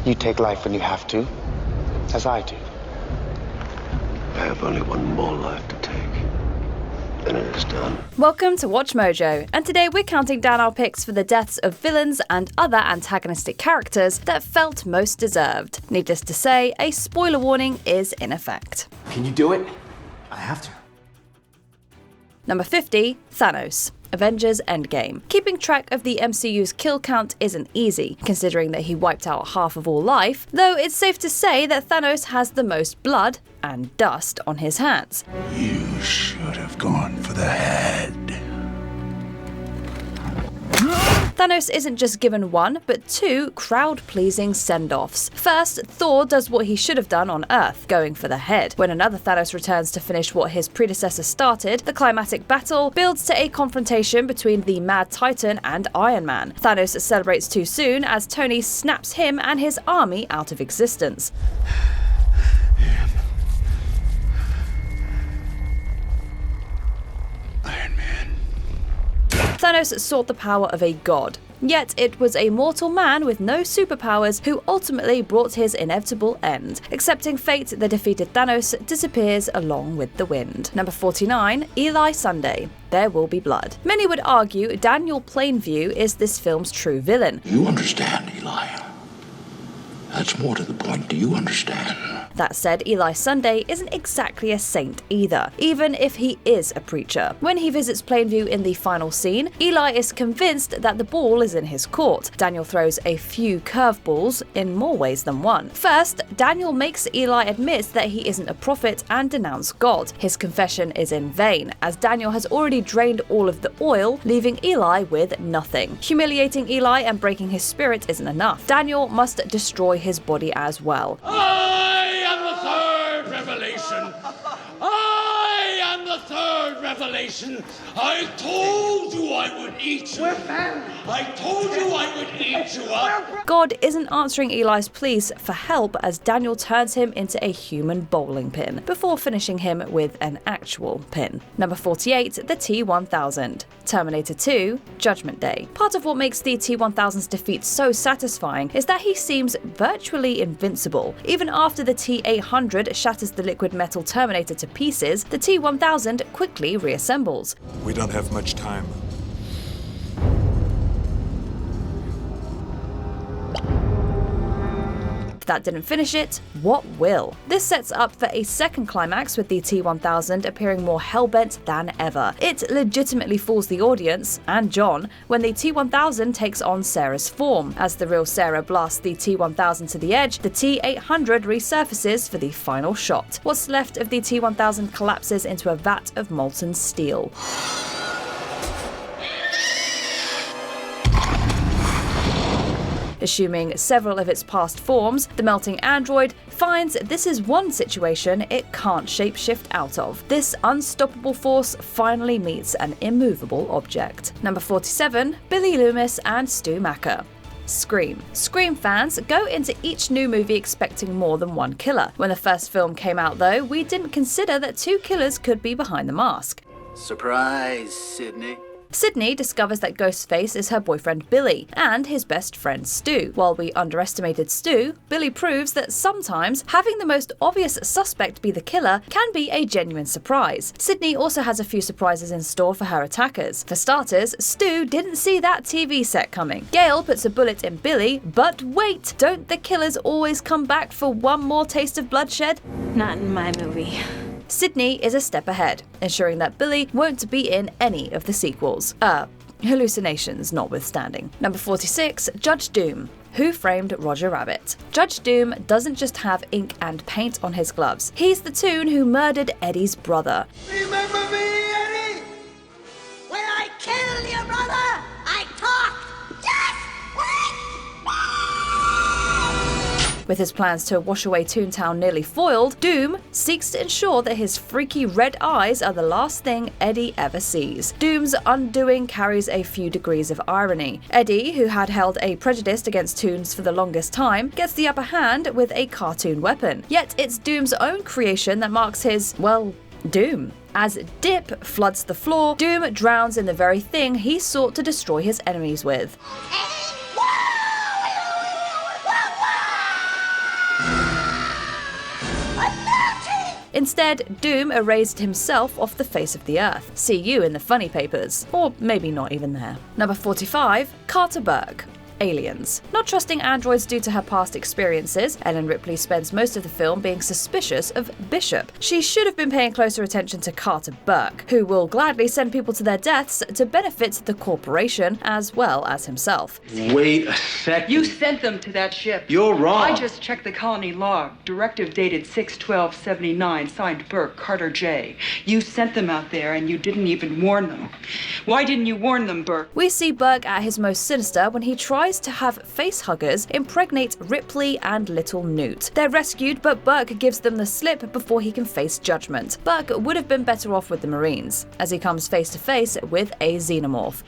You take life when you have to, as I do. I have only one more life to take. Then it is done. Welcome to Watch Mojo, and today we're counting down our picks for the deaths of villains and other antagonistic characters that felt most deserved. Needless to say, a spoiler warning is in effect. Can you do it? I have to. Number 50, Thanos. Avengers Endgame. Keeping track of the MCU's kill count isn't easy, considering that he wiped out half of all life, though it's safe to say that Thanos has the most blood and dust on his hands. You should have gone for the head. Thanos isn't just given one, but two crowd-pleasing send-offs. First, Thor does what he should have done on Earth, going for the head. When another Thanos returns to finish what his predecessor started, the climactic battle builds to a confrontation between the Mad Titan and Iron Man. Thanos celebrates too soon as Tony snaps him and his army out of existence. Thanos sought the power of a god, yet it was a mortal man with no superpowers who ultimately brought his inevitable end. Accepting fate, the defeated Thanos disappears along with the wind. Number 49, Eli Sunday. There Will Be Blood. Many would argue Daniel Plainview is this film's true villain. You understand, Eli. That's more to the point. Do you understand? That said, Eli Sunday isn't exactly a saint either, even if he is a preacher. When he visits Plainview in the final scene, Eli is convinced that the ball is in his court. Daniel throws a few curveballs in more ways than one. First, Daniel makes Eli admit that he isn't a prophet and denounce God. His confession is in vain, as Daniel has already drained all of the oil, leaving Eli with nothing. Humiliating Eli and breaking his spirit isn't enough. Daniel must destroy his body as well. I am the third revelation. I am the third revelation. I told you I would eat you. I told you I would eat you up. God isn't answering Eli's pleas for help as Daniel turns him into a human bowling pin, before finishing him with an actual pin. Number 48, the T-1000. Terminator 2, Judgment Day. Part of what makes the T-1000's defeat so satisfying is that he seems virtually invincible. Even after the T-800 shatters the liquid metal Terminator to pieces, the T-1000 quickly reassembles. We don't have much time. If that didn't finish it, what will? This sets up for a second climax with the T-1000 appearing more hellbent than ever. It legitimately fools the audience, and John, when the T-1000 takes on Sarah's form. As the real Sarah blasts the T-1000 to the edge, the T-800 resurfaces for the final shot. What's left of the T-1000 collapses into a vat of molten steel. Assuming several of its past forms, the melting android finds this is one situation it can't shapeshift out of. This unstoppable force finally meets an immovable object. Number 47, Billy Loomis and Stu Macher. Scream. Scream fans go into each new movie expecting more than one killer. When the first film came out though, we didn't consider that two killers could be behind the mask. Surprise, Sydney. Sydney discovers that Ghostface is her boyfriend Billy and his best friend Stu. While we underestimated Stu, Billy proves that sometimes having the most obvious suspect be the killer can be a genuine surprise. Sydney also has a few surprises in store for her attackers. For starters, Stu didn't see that TV set coming. Gale puts a bullet in Billy, but wait, don't the killers always come back for one more taste of bloodshed? Not in my movie. Sydney is a step ahead, ensuring that Billy won't be in any of the sequels. Hallucinations notwithstanding. Number 46, Judge Doom. Who Framed Roger Rabbit? Judge Doom doesn't just have ink and paint on his gloves. He's the toon who murdered Eddie's brother. Remember me, Eddie? When I killed your brother, I talked. With his plans to wash away Toontown nearly foiled, Doom seeks to ensure that his freaky red eyes are the last thing Eddie ever sees. Doom's undoing carries a few degrees of irony. Eddie, who had held a prejudice against toons for the longest time, gets the upper hand with a cartoon weapon. Yet it's Doom's own creation that marks his, well, doom. As Dip floods the floor, Doom drowns in the very thing he sought to destroy his enemies with. Instead, Doom erased himself off the face of the Earth. See you in the funny papers. Or maybe not even there. Number 45, Carter Burke. Aliens. Not trusting androids due to her past experiences, Ellen Ripley spends most of the film being suspicious of Bishop. She should have been paying closer attention to Carter Burke, who will gladly send people to their deaths to benefit the corporation as well as himself. Wait a second. You sent them to that ship. You're wrong. I just checked the colony log. Directive dated 6/12/79, signed Burke, Carter J. You sent them out there and you didn't even warn them. Why didn't you warn them, Burke? We see Burke at his most sinister when he tries to have facehuggers impregnate Ripley and little Newt. They're rescued, but Burke gives them the slip before he can face judgment. Burke would have been better off with the Marines, as he comes face to face with a xenomorph.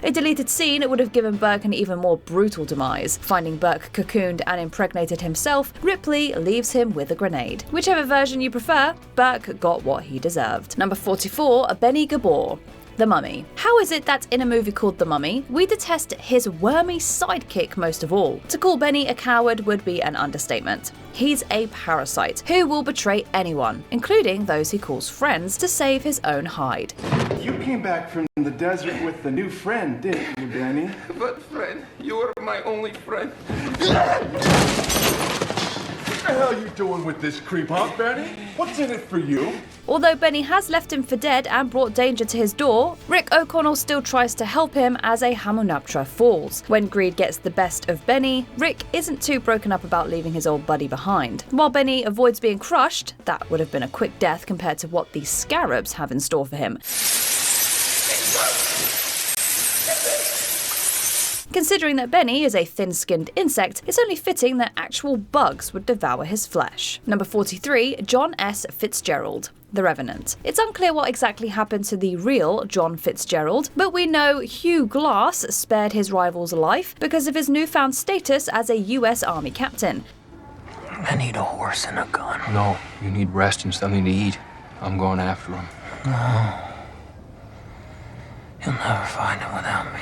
A deleted scene would have given Burke an even more brutal demise. Finding Burke cocooned and impregnated himself, Ripley leaves him with a grenade. Whichever version you prefer, Burke got what he deserved. Number 44, Benny Gabor. The Mummy. How is it that in a movie called The Mummy, we detest his wormy sidekick most of all? To call Benny a coward would be an understatement. He's a parasite who will betray anyone, including those he calls friends, to save his own hide. You came back from the desert with the new friend, didn't you, Benny? But friend, you were my only friend. What the hell are you doing with this creep, huh, Benny? What's in it for you? Although Benny has left him for dead and brought danger to his door, Rick O'Connell still tries to help him as a Hamunaptra falls. When greed gets the best of Benny, Rick isn't too broken up about leaving his old buddy behind. While Benny avoids being crushed, that would have been a quick death compared to what the Scarabs have in store for him. Considering that Benny is a thin-skinned insect, it's only fitting that actual bugs would devour his flesh. Number 43, John S. Fitzgerald. The Revenant. It's unclear what exactly happened to the real John Fitzgerald, but we know Hugh Glass spared his rival's life because of his newfound status as a US Army captain. I need a horse and a gun. No, you need rest and something to eat. I'm going after him. No. You'll never find him without me.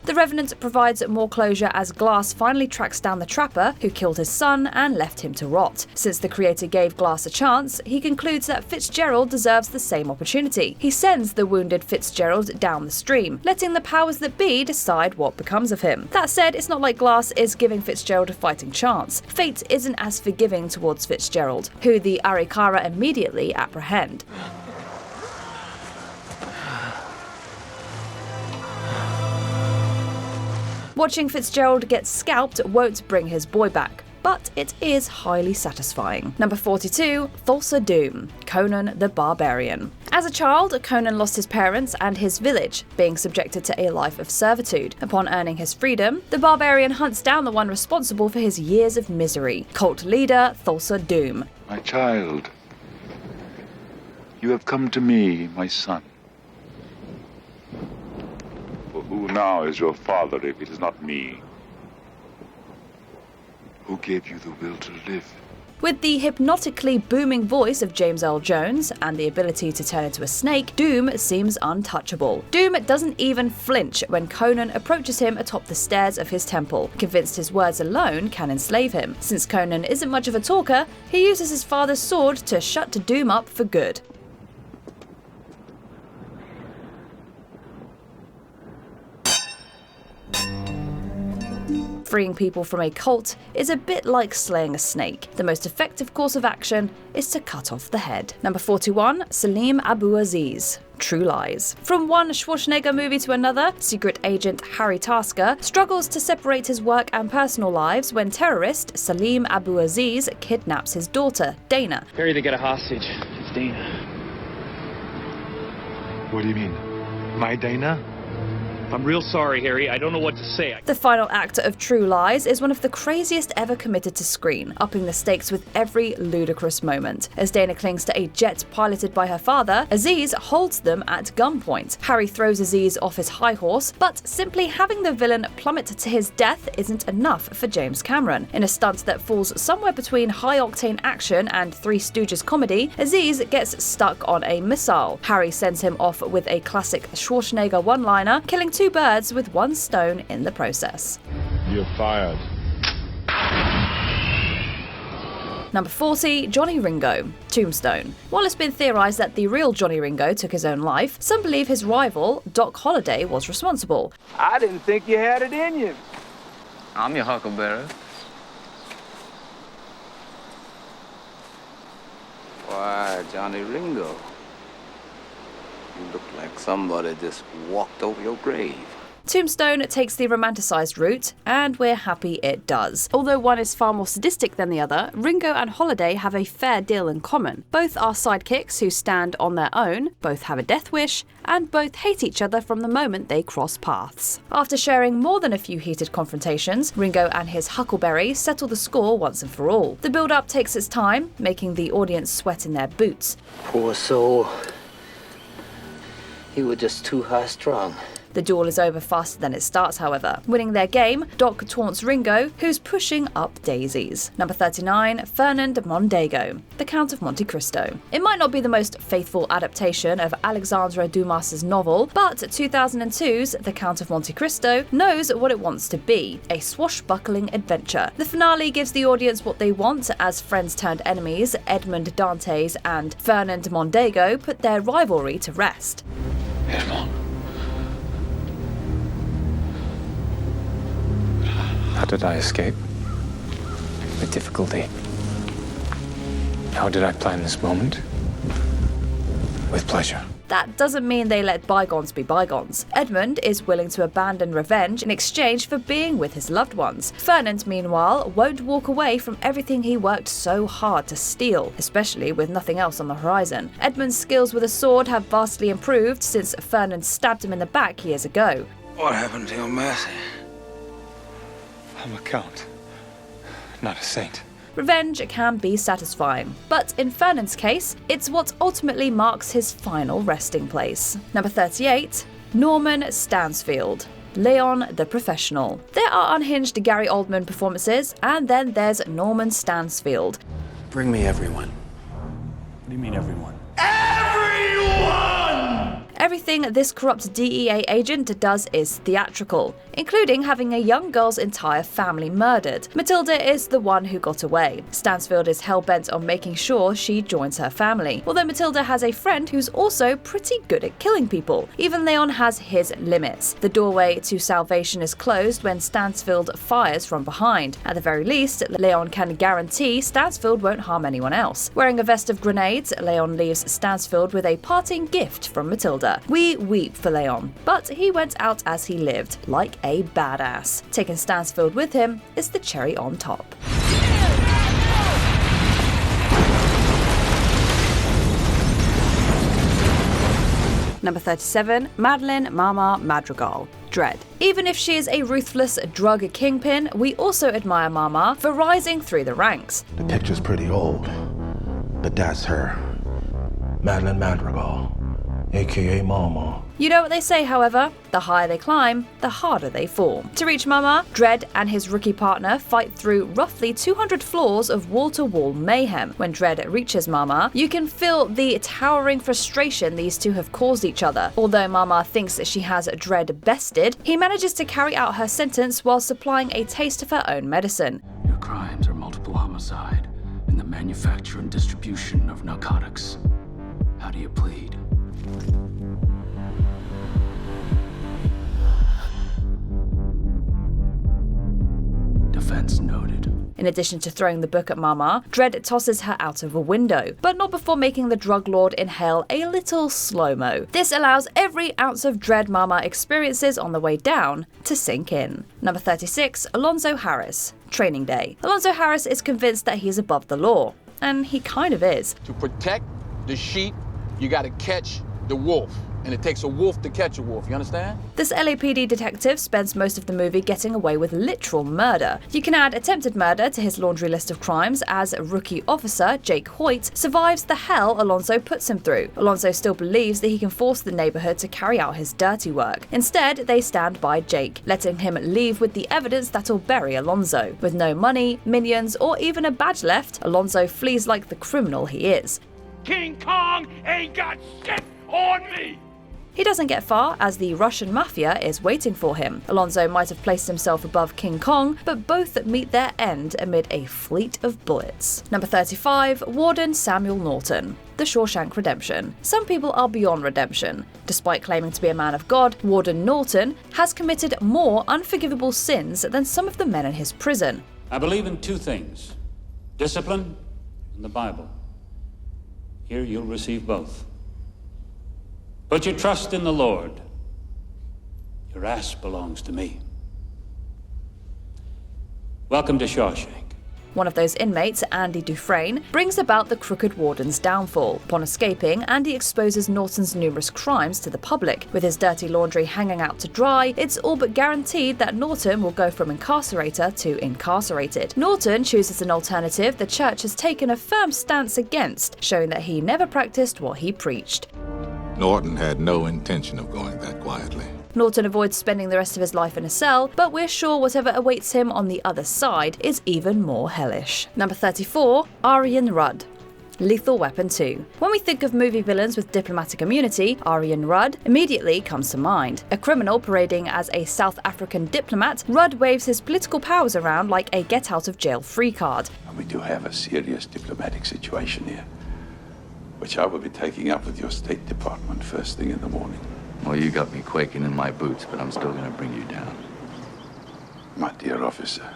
The Revenant provides more closure as Glass finally tracks down the trapper who killed his son and left him to rot. Since the creator gave Glass a chance, he concludes that Fitzgerald deserves the same opportunity. He sends the wounded Fitzgerald down the stream, letting the powers that be decide what becomes of him. That said, it's not like Glass is giving Fitzgerald a fighting chance. Fate isn't as forgiving towards Fitzgerald, who the Arikara immediately apprehend. Watching Fitzgerald get scalped won't bring his boy back, but it is highly satisfying. Number 42, Thulsa Doom, Conan the Barbarian. As a child, Conan lost his parents and his village, being subjected to a life of servitude. Upon earning his freedom, the barbarian hunts down the one responsible for his years of misery, cult leader Thulsa Doom. My child, you have come to me, my son. Who now is your father if it is not me? Who gave you the will to live? With the hypnotically booming voice of James Earl Jones and the ability to turn into a snake, Doom seems untouchable. Doom doesn't even flinch when Conan approaches him atop the stairs of his temple, convinced his words alone can enslave him. Since Conan isn't much of a talker, he uses his father's sword to shut Doom up for good. Freeing people from a cult is a bit like slaying a snake. The most effective course of action is to cut off the head. Number 41, Salem Abu Aiz. True Lies. From one Schwarzenegger movie to another, secret agent Harry Tasker struggles to separate his work and personal lives when terrorist Salem Abu Aiz kidnaps his daughter, Dana. Harry, they get a hostage. It's Dana. What do you mean? My Dana? I'm real sorry, Harry. I don't know what to say. The final act of True Lies is one of the craziest ever committed to screen, upping the stakes with every ludicrous moment. As Dana clings to a jet piloted by her father, Aziz holds them at gunpoint. Harry throws Aziz off his high horse, but simply having the villain plummet to his death isn't enough for James Cameron. In a stunt that falls somewhere between high-octane action and Three Stooges comedy, Aziz gets stuck on a missile. Harry sends him off with a classic Schwarzenegger one-liner, killing two birds with one stone in the process. You're fired. Number 40, Johnny Ringo, Tombstone. While it's been theorized that the real Johnny Ringo took his own life, some believe his rival, Doc Holliday, was responsible. I didn't think you had it in you. I'm your huckleberry. Why, Johnny Ringo, you look like somebody just walked over your grave. Tombstone takes the romanticized route, and we're happy it does. Although one is far more sadistic than the other, Ringo and Holliday have a fair deal in common. Both are sidekicks who stand on their own, both have a death wish, and both hate each other from the moment they cross paths. After sharing more than a few heated confrontations, Ringo and his Huckleberry settle the score once and for all. The build-up takes its time, making the audience sweat in their boots. Poor soul. He was just too high-strung. The duel is over faster than it starts, however. Winning their game, Doc taunts Ringo, who's pushing up daisies. Number 39, Fernand Mondego, The Count of Monte Cristo. It might not be the most faithful adaptation of Alexandre Dumas' novel, but 2002's The Count of Monte Cristo knows what it wants to be, a swashbuckling adventure. The finale gives the audience what they want as friends turned enemies, Edmond Dantes and Fernand Mondego put their rivalry to rest. Edmond. How did I escape? With difficulty. How did I plan this moment? With pleasure. That doesn't mean they let bygones be bygones. Edmund is willing to abandon revenge in exchange for being with his loved ones. Fernand, meanwhile, won't walk away from everything he worked so hard to steal, especially with nothing else on the horizon. Edmund's skills with a sword have vastly improved since Fernand stabbed him in the back years ago. What happened to your mercy? I'm a count, not a saint. Revenge can be satisfying, but in Fernand's case, it's what ultimately marks his final resting place. Number 38, Norman Stansfield, Leon the Professional. There are unhinged Gary Oldman performances, and then there's Norman Stansfield. Bring me everyone. What do you mean everyone? Everything this corrupt DEA agent does is theatrical, including having a young girl's entire family murdered. Matilda is the one who got away. Stansfield is hell-bent on making sure she joins her family, although Matilda has a friend who's also pretty good at killing people. Even Leon has his limits. The doorway to salvation is closed when Stansfield fires from behind. At the very least, Leon can guarantee Stansfield won't harm anyone else. Wearing a vest of grenades, Leon leaves Stansfield with a parting gift from Matilda. We weep for Leon, but he went out as he lived, like a badass. Taking Stansfield with him is the cherry on top. Number 37, Madeleine Mama Madrigal, Dread. Even if she is a ruthless drug kingpin, we also admire Mama for rising through the ranks. The picture's pretty old, but that's her. Madeleine Madrigal, aka Mama. You know what they say, however, the higher they climb, the harder they fall. To reach Mama, Dread and his rookie partner fight through roughly 200 floors of wall-to-wall mayhem. When Dread reaches Mama, you can feel the towering frustration these two have caused each other. Although Mama thinks that she has Dread bested, he manages to carry out her sentence while supplying a taste of her own medicine. Your crimes are multiple homicide and the manufacture and distribution of narcotics. How do you plead? Defense noted. In addition to throwing the book at Mama, Dread tosses her out of a window, but not before making the drug lord inhale a little slow-mo. This allows every ounce of dread Mama experiences on the way down to sink in. Number 36, Alonzo Harris, Training Day. Alonzo Harris is convinced that he's above the law, and he kind of is. To protect the sheep, you gotta catch the wolf. And it takes a wolf to catch a wolf, you understand? This LAPD detective spends most of the movie getting away with literal murder. You can add attempted murder to his laundry list of crimes as rookie officer Jake Hoyt survives the hell Alonzo puts him through. Alonzo still believes that he can force the neighborhood to carry out his dirty work. Instead, they stand by Jake, letting him leave with the evidence that'll bury Alonzo. With no money, minions, or even a badge left, Alonzo flees like the criminal he is. King Kong ain't got shit on me! He doesn't get far, as the Russian mafia is waiting for him. Alonzo might have placed himself above King Kong, but both meet their end amid a fleet of bullets. Number 35, Warden Samuel Norton. The Shawshank Redemption. Some people are beyond redemption. Despite claiming to be a man of God, Warden Norton has committed more unforgivable sins than some of the men in his prison. I believe in two things: discipline and the Bible. Here you'll receive both. Put your trust in the Lord. Your ass belongs to me. Welcome to Shawshank. One of those inmates, Andy Dufresne, brings about the crooked warden's downfall. Upon escaping, Andy exposes Norton's numerous crimes to the public. With his dirty laundry hanging out to dry, it's all but guaranteed that Norton will go from incarcerator to incarcerated. Norton chooses an alternative the church has taken a firm stance against, showing that he never practiced what he preached. Norton had no intention of going that quietly. Norton avoids spending the rest of his life in a cell, but we're sure whatever awaits him on the other side is even more hellish. Number 34, Arian Rudd. Lethal Weapon 2. When we think of movie villains with diplomatic immunity, Arian Rudd immediately comes to mind. A criminal parading as a South African diplomat, Rudd waves his political powers around like a get-out-of-jail-free card. We do have a serious diplomatic situation here, which I will be taking up with your State Department first thing in the morning. Well, you got me quaking in my boots, but I'm still gonna bring you down. My dear officer,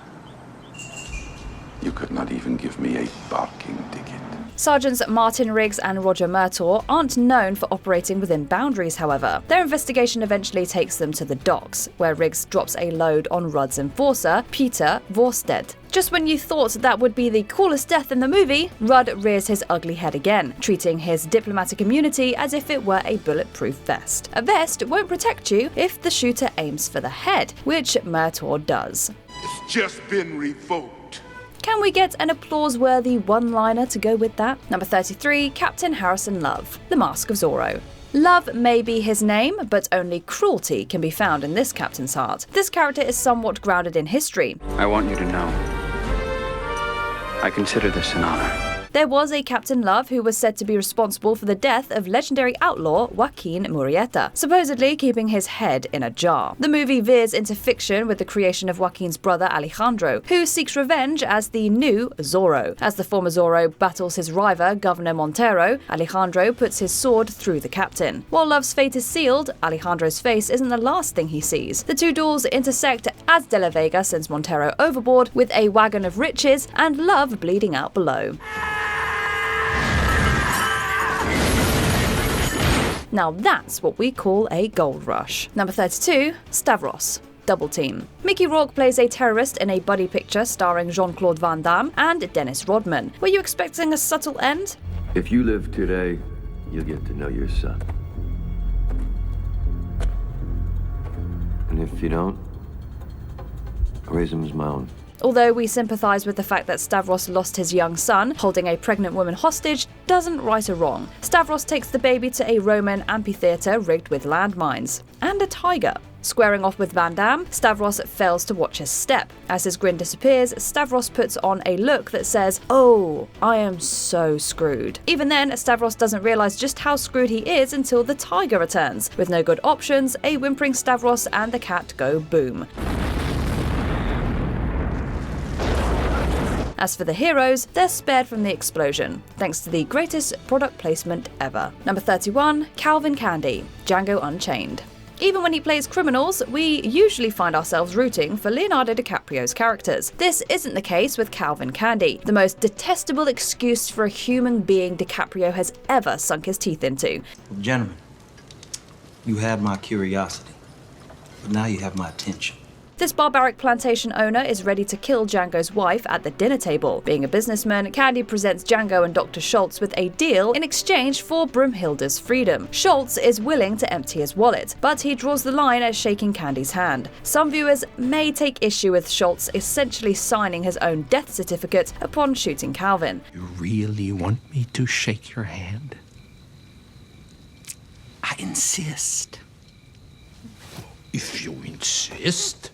you could not even give me a barking ticket. Sergeants Martin Riggs and Roger Murtaugh aren't known for operating within boundaries, however. Their investigation eventually takes them to the docks, where Riggs drops a load on Rudd's enforcer, Peter Vorsted. Just when you thought that would be the coolest death in the movie, Rudd rears his ugly head again, treating his diplomatic immunity as if it were a bulletproof vest. A vest won't protect you if the shooter aims for the head, which Murtaugh does. It's just been revoked. Can we get an applause-worthy one-liner to go with that? Number 33, Captain Harrison Love, The Mask of Zorro. Love may be his name, but only cruelty can be found in this captain's heart. This character is somewhat grounded in history. I want you to know, I consider this an honor. There was a Captain Love who was said to be responsible for the death of legendary outlaw Joaquin Murrieta, supposedly keeping his head in a jar. The movie veers into fiction with the creation of Joaquin's brother Alejandro, who seeks revenge as the new Zorro. As the former Zorro battles his rival, Governor Montero, Alejandro puts his sword through the captain. While Love's fate is sealed, Alejandro's face isn't the last thing he sees. The two duels intersect as De La Vega sends Montero overboard with a wagon of riches and Love bleeding out below. Now that's what we call a gold rush. Number 32, Stavros. Double Team. Mickey Rourke plays a terrorist in a buddy picture starring Jean-Claude Van Damme and Dennis Rodman. Were you expecting a subtle end? If you live today, you'll get to know your son. And if you don't, I'll raise him as my own. Although we sympathise with the fact that Stavros lost his young son, holding a pregnant woman hostage doesn't right a wrong. Stavros takes the baby to a Roman amphitheatre rigged with landmines. And a tiger. Squaring off with Van Damme, Stavros fails to watch his step. As his grin disappears, Stavros puts on a look that says, "Oh, I am so screwed." Even then, Stavros doesn't realise just how screwed he is until the tiger returns. With no good options, a whimpering Stavros and the cat go boom. As for the heroes, they're spared from the explosion, thanks to the greatest product placement ever. Number 31, Calvin Candy, Django Unchained. Even when he plays criminals, we usually find ourselves rooting for Leonardo DiCaprio's characters. This isn't the case with Calvin Candy, the most detestable excuse for a human being DiCaprio has ever sunk his teeth into. Gentlemen, you had my curiosity, but now you have my attention. This barbaric plantation owner is ready to kill Django's wife at the dinner table. Being a businessman, Candy presents Django and Dr. Schultz with a deal in exchange for Brumhilde's freedom. Schultz is willing to empty his wallet, but he draws the line at shaking Candy's hand. Some viewers may take issue with Schultz essentially signing his own death certificate upon shooting Calvin. You really want me to shake your hand? I insist. If you insist.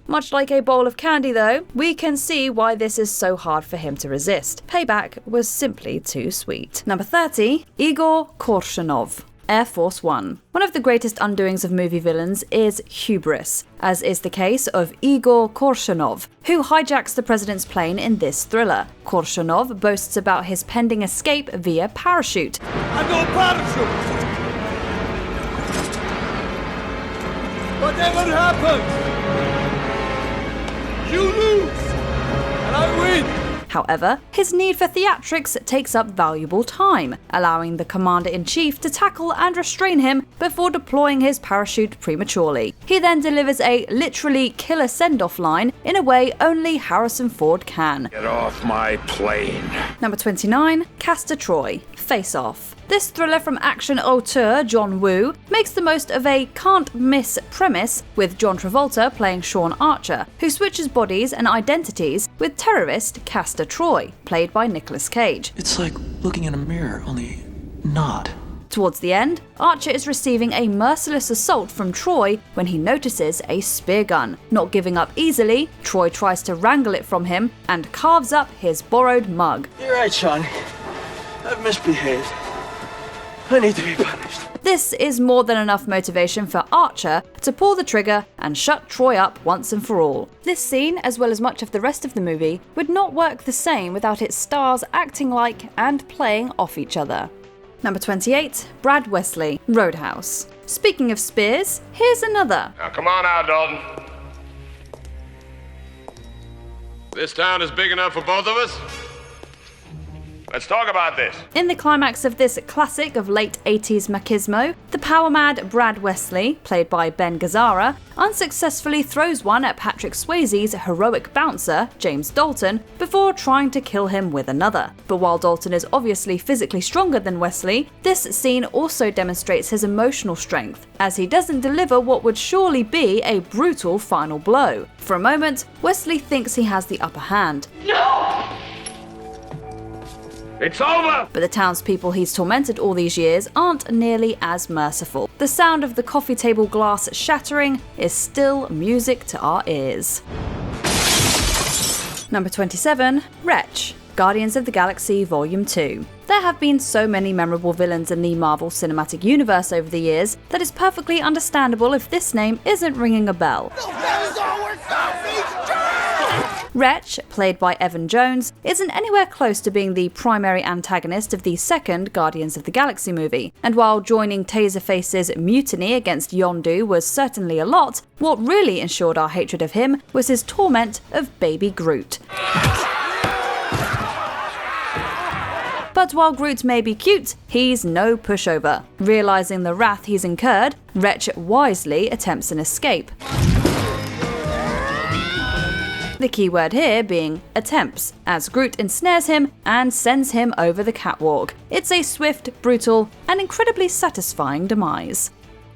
Much like a bowl of candy though, we can see why this is so hard for him to resist. Payback was simply too sweet. Number 30, Igor Korchinov. Air Force One. One of the greatest undoings of movie villains is hubris, as is the case of Igor Korchinov, who hijacks the president's plane in this thriller. Korchinov boasts about his pending escape via parachute. I got a parachute! Whatever happens, you lose, and I win! However, his need for theatrics takes up valuable time, allowing the commander-in-chief to tackle and restrain him before deploying his parachute prematurely. He then delivers a literally killer send-off line in a way only Harrison Ford can. Get off my plane. Number 29, Castor Troy, Face Off. This thriller from action auteur John Woo makes the most of a can't-miss premise, with John Travolta playing Sean Archer, who switches bodies and identities with terrorist Castor Troy, played by Nicolas Cage. It's like looking in a mirror, only not. Towards the end, Archer is receiving a merciless assault from Troy when he notices a spear gun. Not giving up easily, Troy tries to wrangle it from him and carves up his borrowed mug. You're right, Sean. I've misbehaved. I need to be punished. This is more than enough motivation for Archer to pull the trigger and shut Troy up once and for all. This scene, as well as much of the rest of the movie, would not work the same without its stars acting like and playing off each other. Number 28, Brad Wesley, Roadhouse. Speaking of spears, here's another. Now come on out, Dalton. This town is big enough for both of us. Let's talk about this. In the climax of this classic of late 80s machismo, the power-mad Brad Wesley, played by Ben Gazzara, unsuccessfully throws one at Patrick Swayze's heroic bouncer, James Dalton, before trying to kill him with another. But while Dalton is obviously physically stronger than Wesley, this scene also demonstrates his emotional strength, as he doesn't deliver what would surely be a brutal final blow. For a moment, Wesley thinks he has the upper hand. No! It's over! But the townspeople he's tormented all these years aren't nearly as merciful. The sound of the coffee table glass shattering is still music to our ears. Number 27, Wretch, Guardians of the Galaxy Volume 2. There have been so many memorable villains in the Marvel Cinematic Universe over the years that it's perfectly understandable if this name isn't ringing a bell. Wretch, played by Evan Jones, isn't anywhere close to being the primary antagonist of the second Guardians of the Galaxy movie, and while joining Taserface's mutiny against Yondu was certainly a lot, what really ensured our hatred of him was his torment of Baby Groot. But while Groot may be cute, he's no pushover. Realising the wrath he's incurred, Wretch wisely attempts an escape. The key word here being attempts, as Groot ensnares him and sends him over the catwalk. It's a swift, brutal, and incredibly satisfying demise.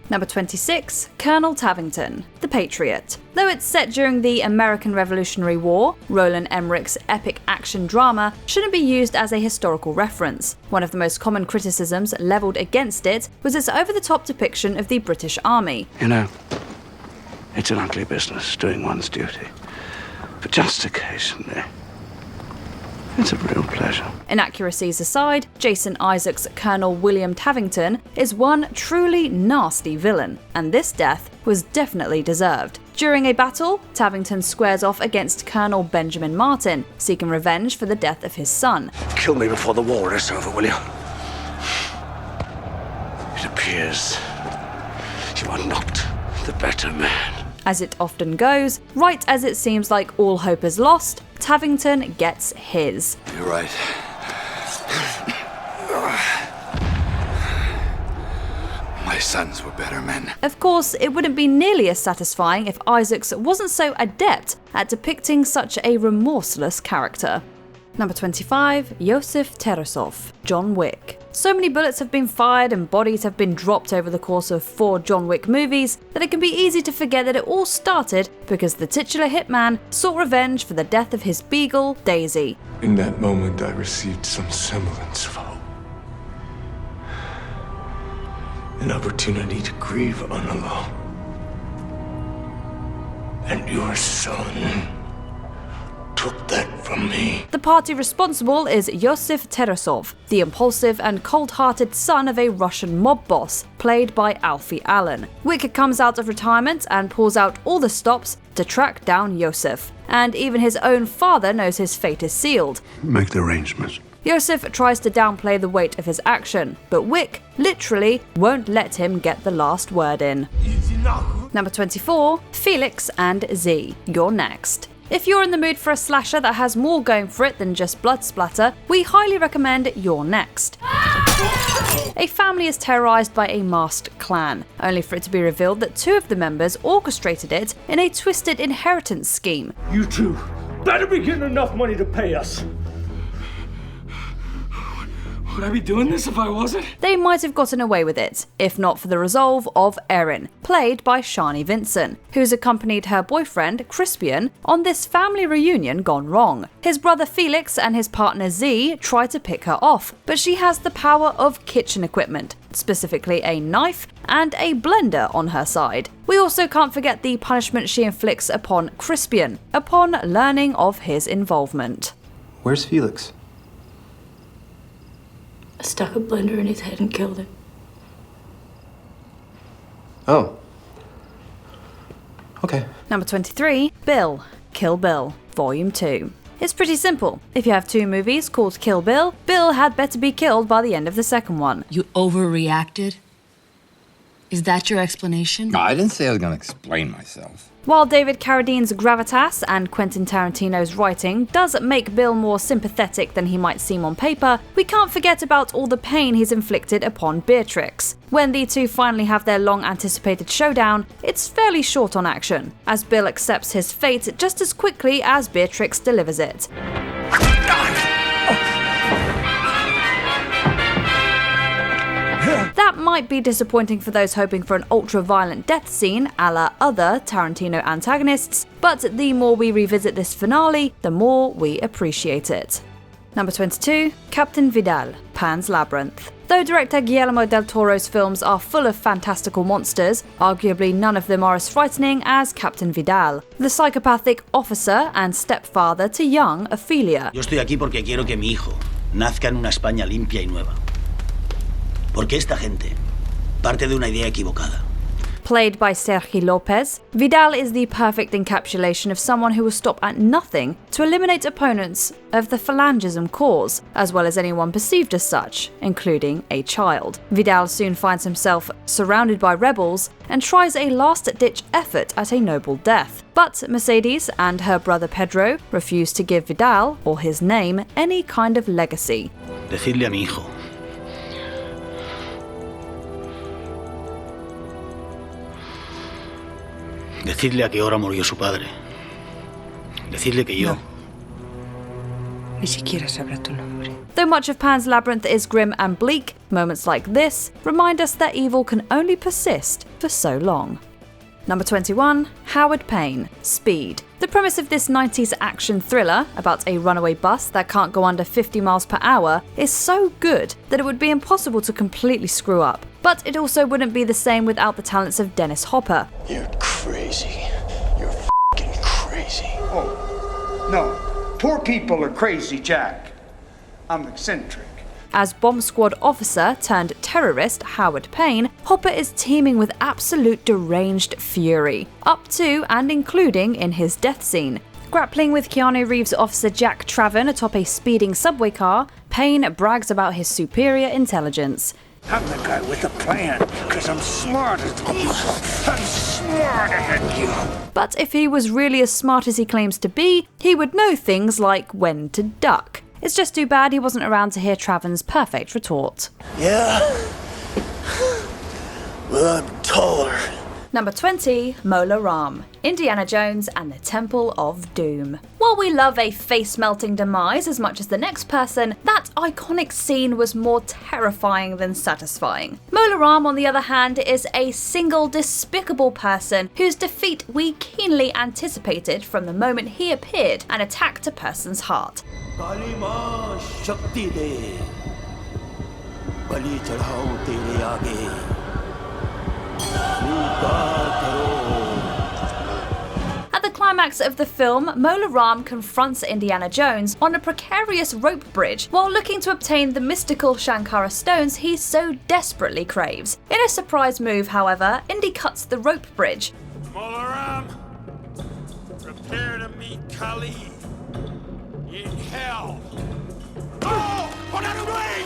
Number 26, Colonel Tavington, The Patriot. Though it's set during the American Revolutionary War, Roland Emmerich's epic action drama shouldn't be used as a historical reference. One of the most common criticisms levelled against it was its over-the-top depiction of the British Army. You know, it's an ugly business, doing one's duty. But just occasionally, it's a real pleasure. Inaccuracies aside, Jason Isaacs' Colonel William Tavington is one truly nasty villain, and this death was definitely deserved. During a battle, Tavington squares off against Colonel Benjamin Martin, seeking revenge for the death of his son. Kill me before the war is over, will you? It appears you are not the better man. As it often goes, right as it seems like all hope is lost, Tavington gets his. You're right. My sons were better men. Of course, it wouldn't be nearly as satisfying if Isaacs wasn't so adept at depicting such a remorseless character. Number 25, Yseph Terasov, John Wick. So many bullets have been fired and bodies have been dropped over the course of 4 John Wick movies that it can be easy to forget that it all started because the titular hitman sought revenge for the death of his beagle, Daisy. In that moment, I received some semblance of hope. An opportunity to grieve unalone. And your son took that from me. The party responsible is Yseph Terasov, the impulsive and cold-hearted son of a Russian mob boss, played by Alfie Allen. Wick comes out of retirement and pulls out all the stops to track down Yseph, and even his own father knows his fate is sealed. Make the arrangements. Yseph tries to downplay the weight of his action, but Wick literally won't let him get the last word in. Number 24, Felix and Z. You're next. If you're in the mood for a slasher that has more going for it than just blood splatter, we highly recommend You're Next. A family is terrorized by a masked clan, only for it to be revealed that two of the members orchestrated it in a twisted inheritance scheme. You two better be getting enough money to pay us. Would I be doing this if I wasn't? They might have gotten away with it, if not for the resolve of Erin, played by Shani Vinson, who's accompanied her boyfriend, Crispian, on this family reunion gone wrong. His brother Felix and his partner Z try to pick her off, but she has the power of kitchen equipment, specifically a knife and a blender on her side. We also can't forget the punishment she inflicts upon Crispian, upon learning of his involvement. Where's Felix? I stuck a blender in his head and killed him. Oh. Okay. Number 23, Bill. Kill Bill, Volume 2. It's pretty simple. If you have two movies called Kill Bill, Bill had better be killed by the end of the second one. You overreacted? Is that your explanation? No, I didn't say I was going to explain myself. While David Carradine's gravitas and Quentin Tarantino's writing does make Bill more sympathetic than he might seem on paper, we can't forget about all the pain he's inflicted upon Beatrix. When the two finally have their long-anticipated showdown, it's fairly short on action, as Bill accepts his fate just as quickly as Beatrix delivers it. That might be disappointing for those hoping for an ultra-violent death scene a la other Tarantino antagonists, but the more we revisit this finale, the more we appreciate it. Number 22, Captain Vidal, Pan's Labyrinth. Though director Guillermo del Toro's films are full of fantastical monsters, arguably none of them are as frightening as Captain Vidal, the psychopathic officer and stepfather to young Ophelia. Yo estoy aquí porque quiero que mi hijo nazca en una España limpia y nueva. Porque esta gente parte de una idea equivocada. Played by Sergi Lopez, Vidal is the perfect encapsulation of someone who will stop at nothing to eliminate opponents of the phalangism cause, as well as anyone perceived as such, including a child. Vidal soon finds himself surrounded by rebels and tries a last-ditch effort at a noble death. But Mercedes and her brother Pedro refuse to give Vidal, or his name, any kind of legacy. Decidle a mi hijo. Decidle a qué hora murió su padre. Decidle que yo... No. Ni siquiera sabrá tu nombre. Though much of Pan's Labyrinth is grim and bleak, moments like this remind us that evil can only persist for so long. Number 21, Howard Payne, Speed. The premise of this 90s action thriller about a runaway bus that can't go under 50 miles per hour is so good that it would be impossible to completely screw up. But it also wouldn't be the same without the talents of Dennis Hopper. You're crazy. You're f***ing crazy. Oh, no. Poor people are crazy, Jack. I'm eccentric. As bomb squad officer turned terrorist Howard Payne, Hopper is teeming with absolute deranged fury, up to and including in his death scene. Grappling with Keanu Reeves' officer Jack Traven atop a speeding subway car, Payne brags about his superior intelligence. I'm the guy with a plan, because I'm smarter than you. I'm smarter than you. But if he was really as smart as he claims to be, he would know things like when to duck. It's just too bad he wasn't around to hear Traven's perfect retort. Yeah? Well, I'm taller. Number 20, Mola Ram, Indiana Jones and the Temple of Doom. While we love a face-melting demise as much as the next person, that iconic scene was more terrifying than satisfying. Mola Ram, on the other hand, is a single despicable person whose defeat we keenly anticipated from the moment he appeared and attacked a person's heart. At the climax of the film, Mola Ram confronts Indiana Jones on a precarious rope bridge while looking to obtain the mystical Shankara stones he so desperately craves. In a surprise move, however, Indy cuts the rope bridge. Mola Ram, prepare to meet Kali in hell. Oh! Put out of the way!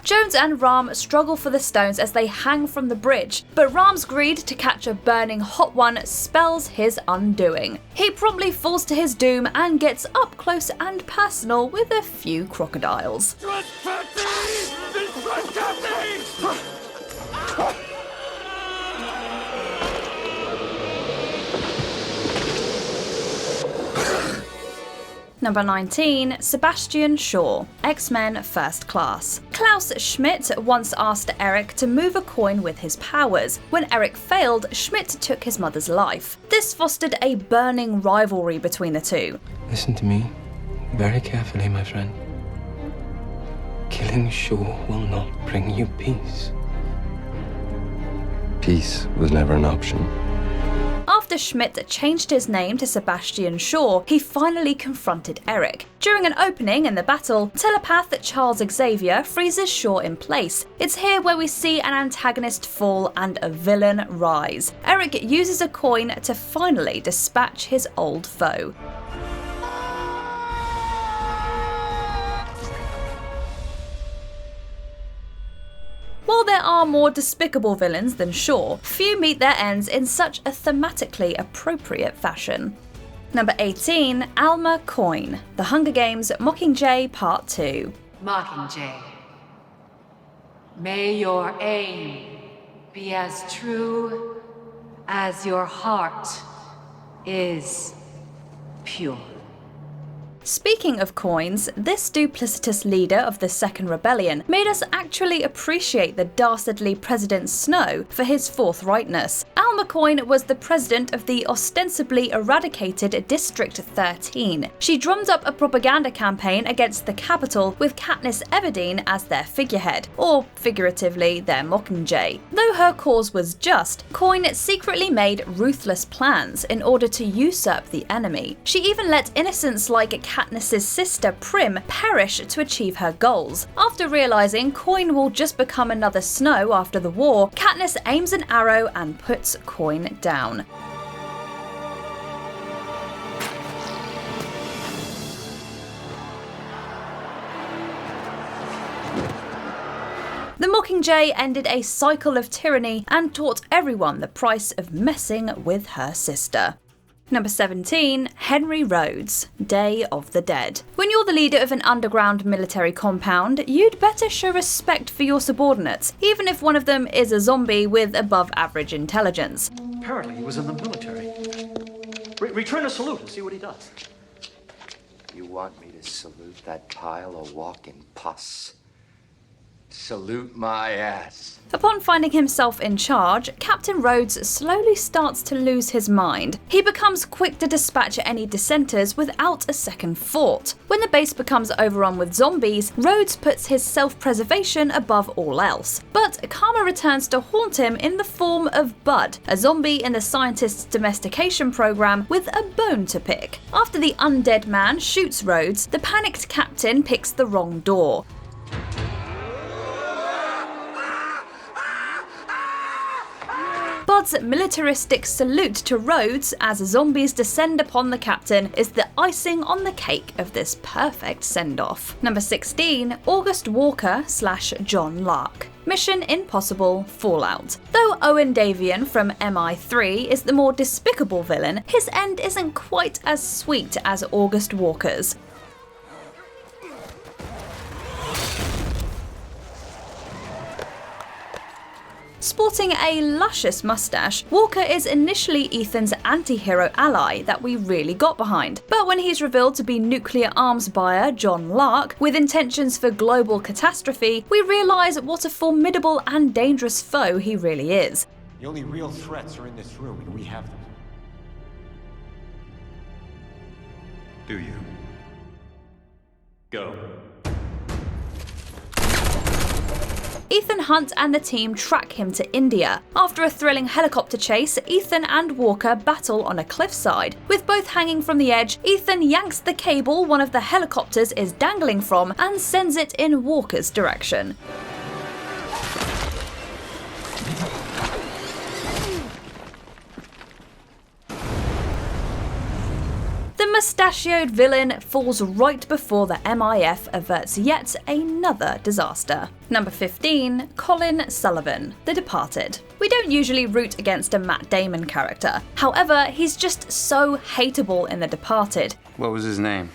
Jones and Ram struggle for the stones as they hang from the bridge, but Ram's greed to catch a burning hot one spells his undoing. He promptly falls to his doom and gets up close and personal with a few crocodiles. Number 19, Sebastian Shaw, X-Men First Class. Klaus Schmidt once asked Eric to move a coin with his powers. When Eric failed, Schmidt took his mother's life. This fostered a burning rivalry between the two. Listen to me very carefully, my friend. Killing Shaw will not bring you peace. Peace was never an option. After Schmidt changed his name to Sebastian Shaw, he finally confronted Eric. During an opening in the battle, telepath Charles Xavier freezes Shaw in place. It's here where we see an antagonist fall and a villain rise. Eric uses a coin to finally dispatch his old foe. While there are more despicable villains than Shaw, few meet their ends in such a thematically appropriate fashion. Number 18, Alma Coin, The Hunger Games Mockingjay Part 2. Mockingjay, may your aim be as true as your heart is pure. Speaking of coins, this duplicitous leader of the Second Rebellion made us actually appreciate the dastardly President Snow for his forthrightness. Alma Coin was the president of the ostensibly eradicated District 13. She drummed up a propaganda campaign against the capital with Katniss Everdeen as their figurehead, or figuratively, their Mockingjay. Though her cause was just, Coin secretly made ruthless plans in order to usurp the enemy. She even let innocents like Katniss's sister Prim perish to achieve her goals. After realizing Coin will just become another Snow after the war, Katniss aims an arrow and puts Coin down. The Mockingjay ended a cycle of tyranny and taught everyone the price of messing with her sister. Number 17, Henry Rhodes, Day of the Dead. When you're the leader of an underground military compound, you'd better show respect for your subordinates, even if one of them is a zombie with above average intelligence. Apparently he was in the military. Return a salute and see what he does. You want me to salute that pile of walking pus? Salute my ass. Upon finding himself in charge, Captain Rhodes slowly starts to lose his mind. He becomes quick to dispatch any dissenters without a second thought. When the base becomes overrun with zombies, Rhodes puts his self-preservation above all else. But karma returns to haunt him in the form of Bud, a zombie in the scientist's domestication program with a bone to pick. After the undead man shoots Rhodes, the panicked captain picks the wrong door. Bud's militaristic salute to Rhodes as zombies descend upon the captain is the icing on the cake of this perfect send-off. Number 16, August Walker / John Lark. Mission Impossible Fallout. Though Owen Davian from MI3 is the more despicable villain, his end isn't quite as sweet as August Walker's. Sporting a luscious mustache, Walker is initially Ethan's anti-hero ally that we really got behind. But when he's revealed to be nuclear arms buyer John Lark, with intentions for global catastrophe, we realise what a formidable and dangerous foe he really is. The only real threats are in this room, and we have them. Do you? Go. Ethan Hunt and the team track him to India. After a thrilling helicopter chase, Ethan and Walker battle on a cliffside. With both hanging from the edge, Ethan yanks the cable one of the helicopters is dangling from and sends it in Walker's direction. The mustachioed villain falls right before the MIF averts yet another disaster. Number 15, Colin Sullivan, The Departed. We don't usually root against a Matt Damon character. However, he's just so hateable in The Departed. What was his name?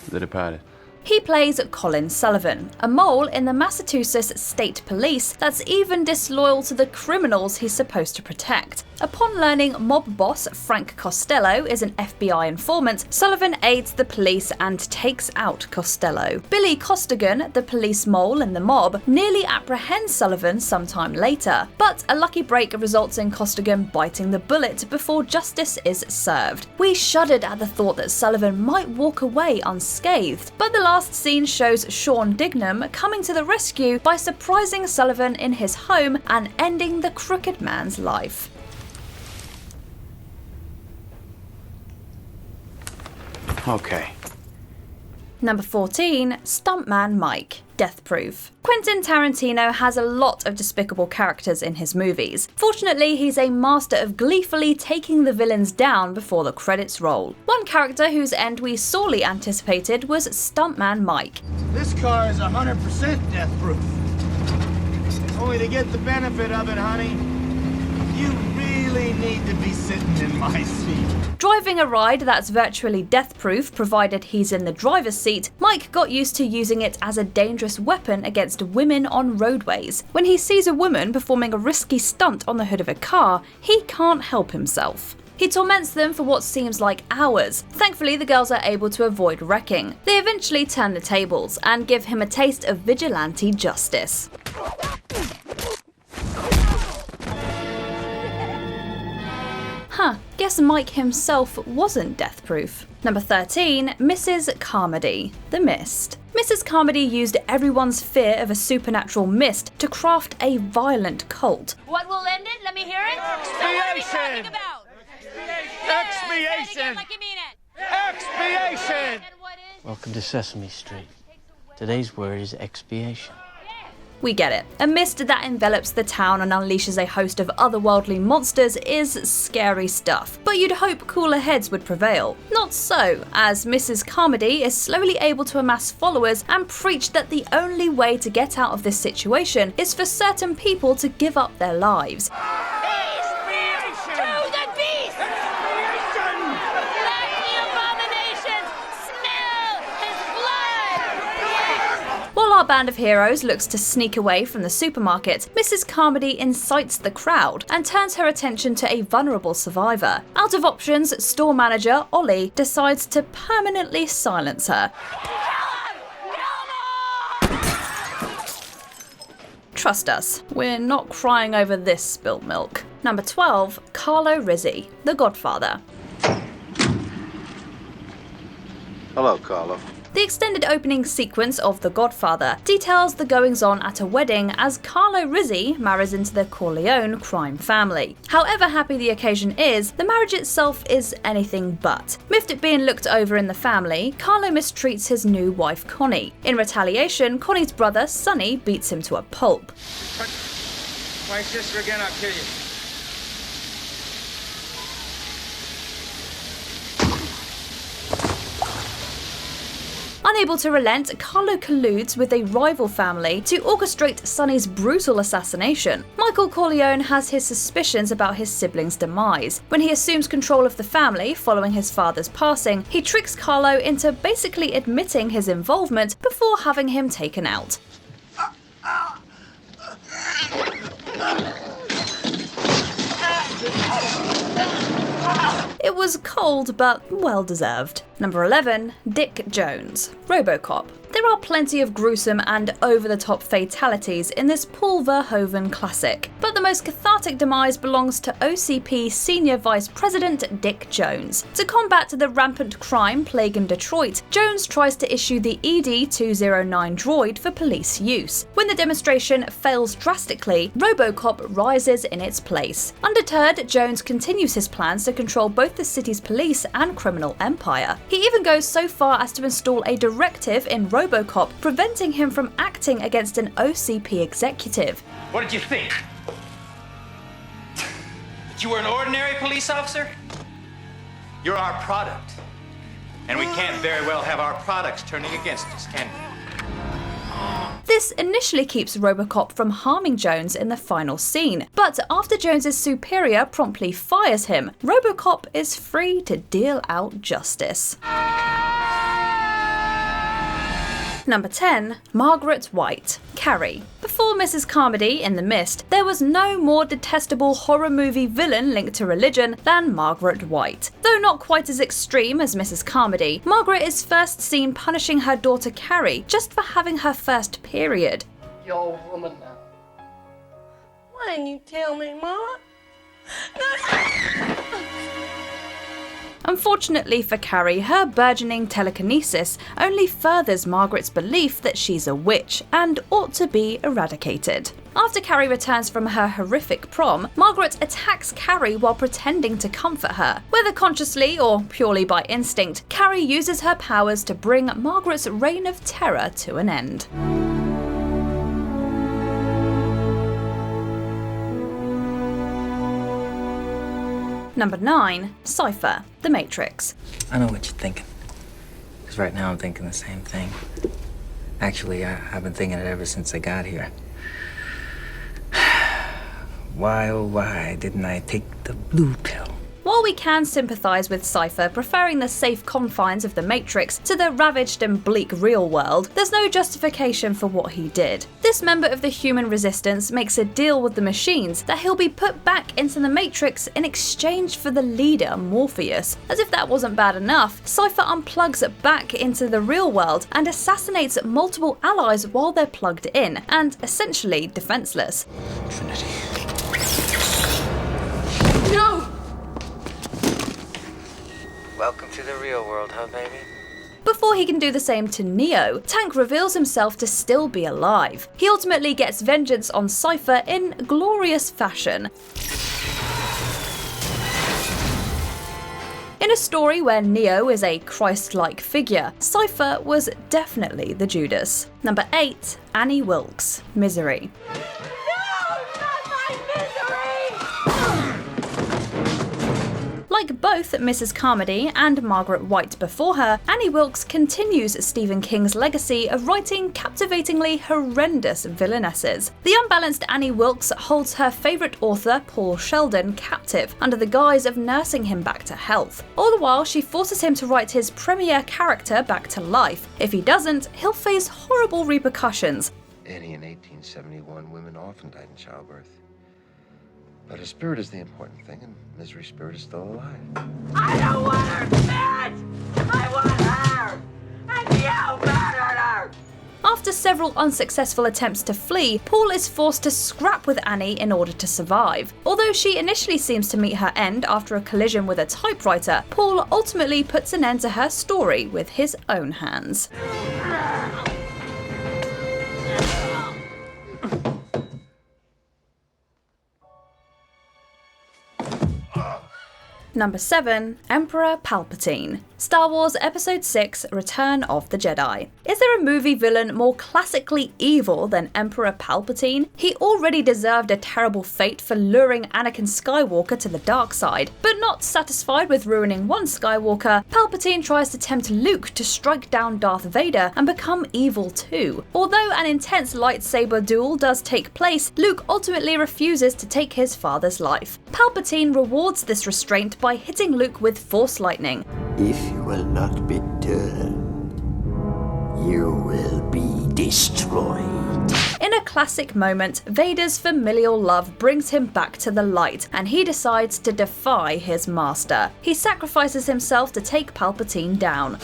The Departed. He plays Colin Sullivan, a mole in the Massachusetts State Police that's even disloyal to the criminals he's supposed to protect. Upon learning mob boss Frank Costello is an FBI informant, Sullivan aids the police and takes out Costello. Billy Costigan, the police mole in the mob, nearly apprehends Sullivan sometime later, but a lucky break results in Costigan biting the bullet before justice is served. We shuddered at the thought that Sullivan might walk away unscathed, but the last scene shows Sean Dignam coming to the rescue by surprising Sullivan in his home and ending the crooked man's life. Okay. Number 14, Stuntman Mike, Death Proof. Quentin Tarantino has a lot of despicable characters in his movies. Fortunately, he's a master of gleefully taking the villains down before the credits roll. One character whose end we sorely anticipated was Stuntman Mike. This car is 100% death proof. Only to get the benefit of it, honey, you really need to be sitting in my seat. Driving a ride that's virtually death-proof provided he's in the driver's seat, Mike got used to using it as a dangerous weapon against women on roadways. When he sees a woman performing a risky stunt on the hood of a car, he can't help himself. He torments them for what seems like hours. Thankfully, the girls are able to avoid wrecking. They eventually turn the tables and give him a taste of vigilante justice. Guess Mike himself wasn't death-proof. Number 13, Mrs. Carmody, The Mist. Mrs. Carmody used everyone's fear of a supernatural mist to craft a violent cult. What will end it? Let me hear it. Expiation! Expiation! Like you mean it. Expiation! Welcome to Sesame Street. Today's word is expiation. We get it. A mist that envelops the town and unleashes a host of otherworldly monsters is scary stuff, but you'd hope cooler heads would prevail. Not so, as Mrs. Carmody is slowly able to amass followers and preach that the only way to get out of this situation is for certain people to give up their lives. While our band of heroes looks to sneak away from the supermarket, Mrs. Carmody incites the crowd and turns her attention to a vulnerable survivor. Out of options, store manager Ollie decides to permanently silence her. Trust us, we're not crying over this spilt milk. Number 12, Carlo Rizzi, The Godfather. Hello, Carlo. The extended opening sequence of The Godfather details the goings-on at a wedding as Carlo Rizzi marries into the Corleone crime family. However happy the occasion is, the marriage itself is anything but. Miffed at being looked over in the family, Carlo mistreats his new wife Connie. In retaliation, Connie's brother Sonny beats him to a pulp. My sister again, I'll kill you. Unable to relent, Carlo colludes with a rival family to orchestrate Sonny's brutal assassination. Michael Corleone has his suspicions about his siblings' demise. When he assumes control of the family following his father's passing, he tricks Carlo into basically admitting his involvement before having him taken out. It was cold, but well deserved. Number 11, Dick Jones, RoboCop. There are plenty of gruesome and over-the-top fatalities in this Paul Verhoeven classic, but the most cathartic demise belongs to OCP Senior Vice President Dick Jones. To combat the rampant crime plague in Detroit, Jones tries to issue the ED-209 droid for police use. When the demonstration fails drastically, RoboCop rises in its place. Undeterred, Jones continues his plans to control both the city's police and criminal empire. He even goes so far as to install a directive in RoboCop preventing him from acting against an OCP executive. What did you think? That you were an ordinary police officer? You're our product. And we can't very well have our products turning against us, can we? This initially keeps RoboCop from harming Jones in the final scene, but after Jones's superior promptly fires him, RoboCop is free to deal out justice. Number 10. Margaret White, Carrie. Before Mrs. Carmody in The Mist, there was no more detestable horror movie villain linked to religion than Margaret White. Though not quite as extreme as Mrs. Carmody, Margaret is first seen punishing her daughter Carrie just for having her first period. You old woman now. Why didn't you tell me, Mama? Unfortunately for Carrie, her burgeoning telekinesis only furthers Margaret's belief that she's a witch and ought to be eradicated. After Carrie returns from her horrific prom, Margaret attacks Carrie while pretending to comfort her. Whether consciously or purely by instinct, Carrie uses her powers to bring Margaret's reign of terror to an end. Number 9. Cipher The Matrix. I know what you're thinking. Because right now I'm thinking the same thing. Actually, I've been thinking it ever since I got here. Why, oh why, didn't I take the blue pill? While we can sympathise with Cipher preferring the safe confines of the Matrix to the ravaged and bleak real world, there's no justification for what he did. This member of the human resistance makes a deal with the machines that he'll be put back into the Matrix in exchange for the leader, Morpheus. As if that wasn't bad enough, Cipher unplugs back into the real world and assassinates multiple allies while they're plugged in, and essentially defenseless. Trinity. No! Welcome to the real world, huh, baby? Before he can do the same to Neo, Tank reveals himself to still be alive. He ultimately gets vengeance on Cipher in glorious fashion. In a story where Neo is a Christ-like figure, Cipher was definitely the Judas. Number 8. Annie Wilkes, Misery. Like both Mrs. Carmody and Margaret White before her, Annie Wilkes continues Stephen King's legacy of writing captivatingly horrendous villainesses. The unbalanced Annie Wilkes holds her favourite author, Paul Sheldon, captive under the guise of nursing him back to health. All the while, she forces him to write his premier character back to life. If he doesn't, he'll face horrible repercussions. Annie, in 1871, women often died in childbirth. But her spirit is the important thing, and Misery's spirit is still alive. I don't want her dead! I want her! And you murdered her! After several unsuccessful attempts to flee, Paul is forced to scrap with Annie in order to survive. Although she initially seems to meet her end after a collision with a typewriter, Paul ultimately puts an end to her story with his own hands. Number 7. Emperor Palpatine. Star Wars Episode 6 Return of the Jedi. Is there a movie villain more classically evil than Emperor Palpatine? He already deserved a terrible fate for luring Anakin Skywalker to the dark side, but not satisfied with ruining one Skywalker, Palpatine tries to tempt Luke to strike down Darth Vader and become evil too. Although an intense lightsaber duel does take place, Luke ultimately refuses to take his father's life. Palpatine rewards this restraint by hitting Luke with Force Lightning. If you will not be turned, you will be destroyed. In a classic moment, Vader's familial love brings him back to the light, and he decides to defy his master. He sacrifices himself to take Palpatine down.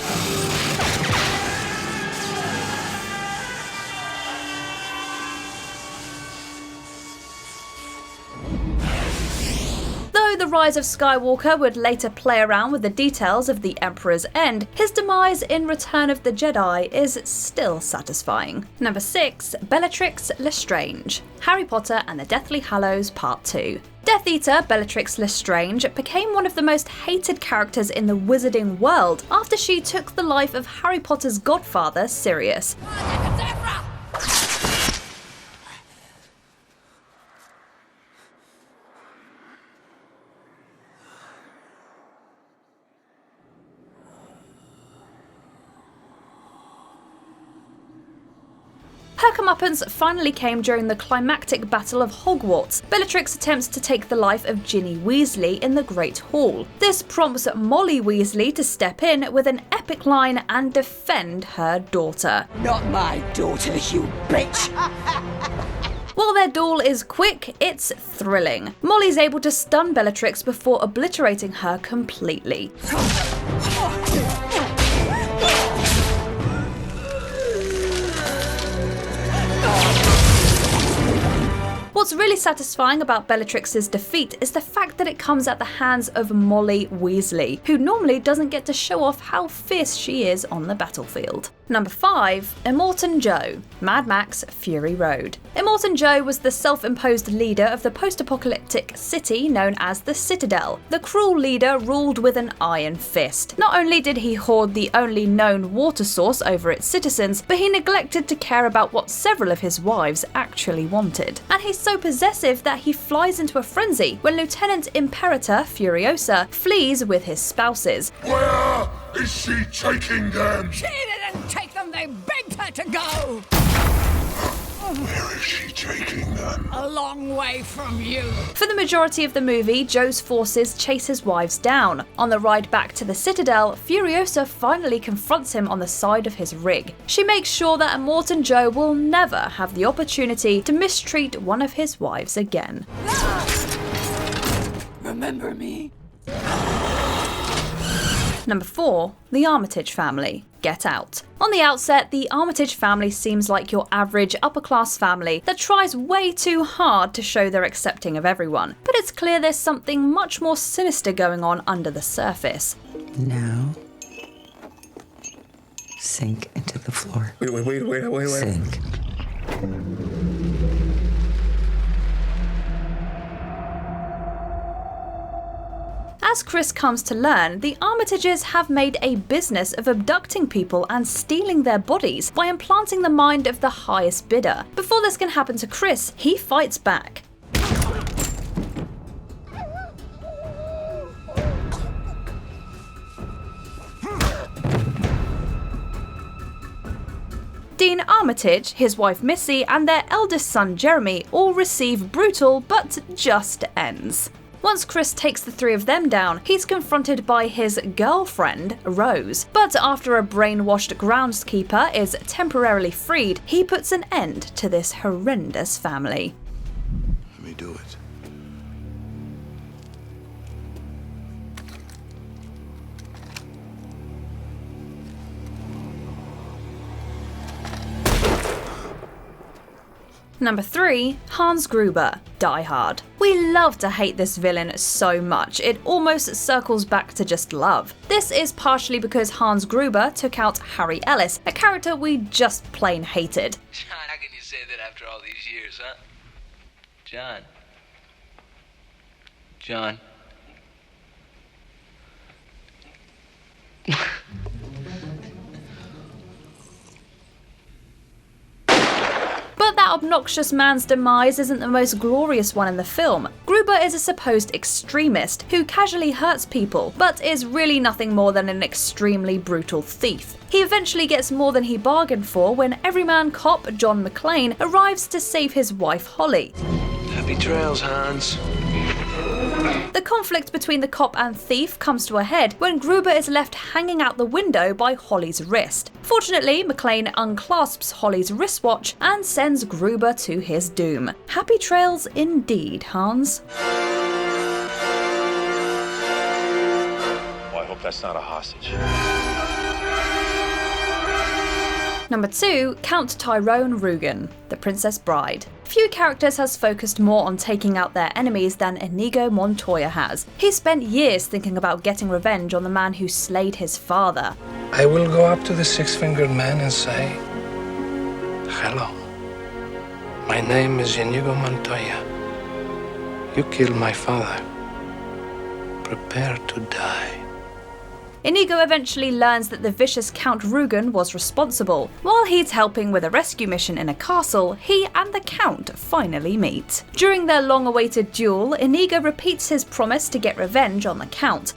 Although The Rise of Skywalker would later play around with the details of the Emperor's end, his demise in Return of the Jedi is still satisfying. Number 6. Bellatrix Lestrange, Harry Potter and the Deathly Hallows Part 2. Death Eater Bellatrix Lestrange became one of the most hated characters in the wizarding world after she took the life of Harry Potter's godfather, Sirius. Her comeuppance finally came during the climactic Battle of Hogwarts. Bellatrix attempts to take the life of Ginny Weasley in the Great Hall. This prompts Molly Weasley to step in with an epic line and defend her daughter. Not my daughter, you bitch! While their duel is quick, it's thrilling. Molly's able to stun Bellatrix before obliterating her completely. What's really satisfying about Bellatrix's defeat is the fact that it comes at the hands of Molly Weasley, who normally doesn't get to show off how fierce she is on the battlefield. Number 5. Immortan Joe, Mad Max Fury Road. Immortan Joe was the self-imposed leader of the post-apocalyptic city known as the Citadel. The cruel leader ruled with an iron fist. Not only did he hoard the only known water source over its citizens, but he neglected to care about what several of his wives actually wanted. And he's so possessive that he flies into a frenzy when Lieutenant Imperator Furiosa flees with his spouses. Where is she taking them? She didn't take them, they begged her to go! Where is she taking them? A long way from you. For the majority of the movie, Joe's forces chase his wives down. On the ride back to the Citadel, Furiosa finally confronts him on the side of his rig. She makes sure that Immortan Joe will never have the opportunity to mistreat one of his wives again. Remember me? Number 4. The Armitage Family, Get Out. On the outset, the Armitage family seems like your average upper-class family that tries way too hard to show they're accepting of everyone. But it's clear there's something much more sinister going on under the surface. Now, sink into the floor. Wait. Sink. As Chris comes to learn, the Armitages have made a business of abducting people and stealing their bodies by implanting the mind of the highest bidder. Before this can happen to Chris, he fights back. Dean Armitage, his wife Missy, and their eldest son Jeremy all receive brutal but just ends. Once Chris takes the three of them down, he's confronted by his girlfriend, Rose. But after a brainwashed groundskeeper is temporarily freed, he puts an end to this horrendous family. Let me do it. Number 3. Hans Gruber, Die Hard. We love to hate this villain so much, it almost circles back to just love. This is partially because Hans Gruber took out Harry Ellis, a character we just plain hated. John, how can you say that after all these years, huh? John. But that obnoxious man's demise isn't the most glorious one in the film. Gruber is a supposed extremist who casually hurts people, but is really nothing more than an extremely brutal thief. He eventually gets more than he bargained for when everyman cop John McClane arrives to save his wife Holly. Happy trails, Hans. The conflict between the cop and thief comes to a head when Gruber is left hanging out the window by Holly's wrist. Fortunately, McClane unclasps Holly's wristwatch and sends Gruber to his doom. Happy trails indeed, Hans. Well, I hope that's not a hostage. Number 2. Count Tyrone Rugen, The Princess Bride. Few characters has focused more on taking out their enemies than Inigo Montoya has. He spent years thinking about getting revenge on the man who slayed his father. I will go up to the six-fingered man and say, "Hello. My name is Inigo Montoya. You killed my father. Prepare to die." Inigo eventually learns that the vicious Count Rugen was responsible. While he's helping with a rescue mission in a castle, he and the Count finally meet. During their long-awaited duel, Inigo repeats his promise to get revenge on the Count.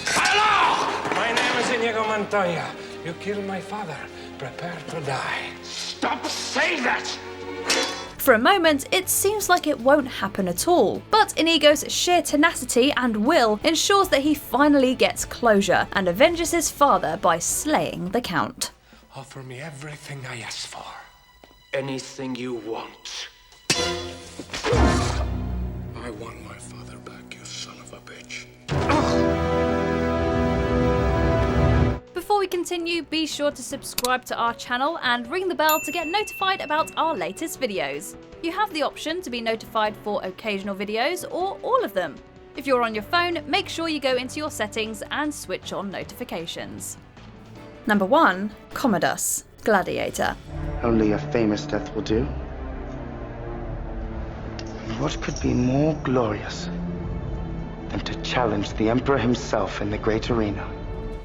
Hello! My name is Inigo Montoya. You killed my father. Prepare to die. Stop saying that! For a moment, it seems like it won't happen at all, but Inigo's sheer tenacity and will ensures that he finally gets closure and avenges his father by slaying the Count. Offer me everything I ask for. Anything you want. I want my father back, you son of a bitch. Before we continue, be sure to subscribe to our channel and ring the bell to get notified about our latest videos. You have the option to be notified for occasional videos or all of them. If you're on your phone, make sure you go into your settings and switch on notifications. Number 1. Commodus, Gladiator. Only a famous death will do. What could be more glorious than to challenge the Emperor himself in the great arena?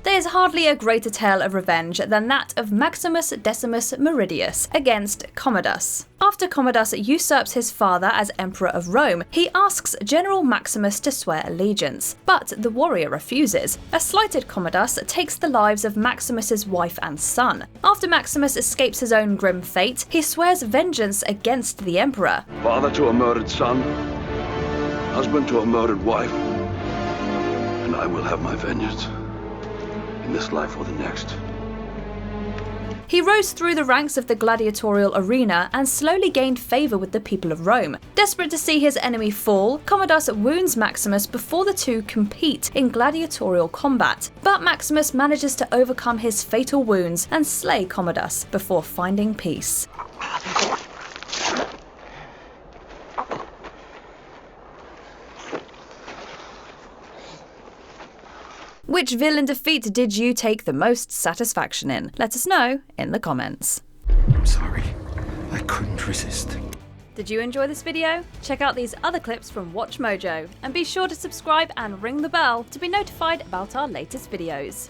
There is hardly a greater tale of revenge than that of Maximus Decimus Meridius against Commodus. After Commodus usurps his father as Emperor of Rome, he asks General Maximus to swear allegiance, but the warrior refuses. A slighted Commodus takes the lives of Maximus's wife and son. After Maximus escapes his own grim fate, he swears vengeance against the Emperor. Father to a murdered son, husband to a murdered wife, and I will have my vengeance. In this life or the next. He rose through the ranks of the gladiatorial arena and slowly gained favour with the people of Rome. Desperate to see his enemy fall, Commodus wounds Maximus before the two compete in gladiatorial combat. But Maximus manages to overcome his fatal wounds and slay Commodus before finding peace. Which villain defeat did you take the most satisfaction in? Let us know in the comments. I'm sorry. I couldn't resist. Did you enjoy this video? Check out these other clips from Watch Mojo, and be sure to subscribe and ring the bell to be notified about our latest videos.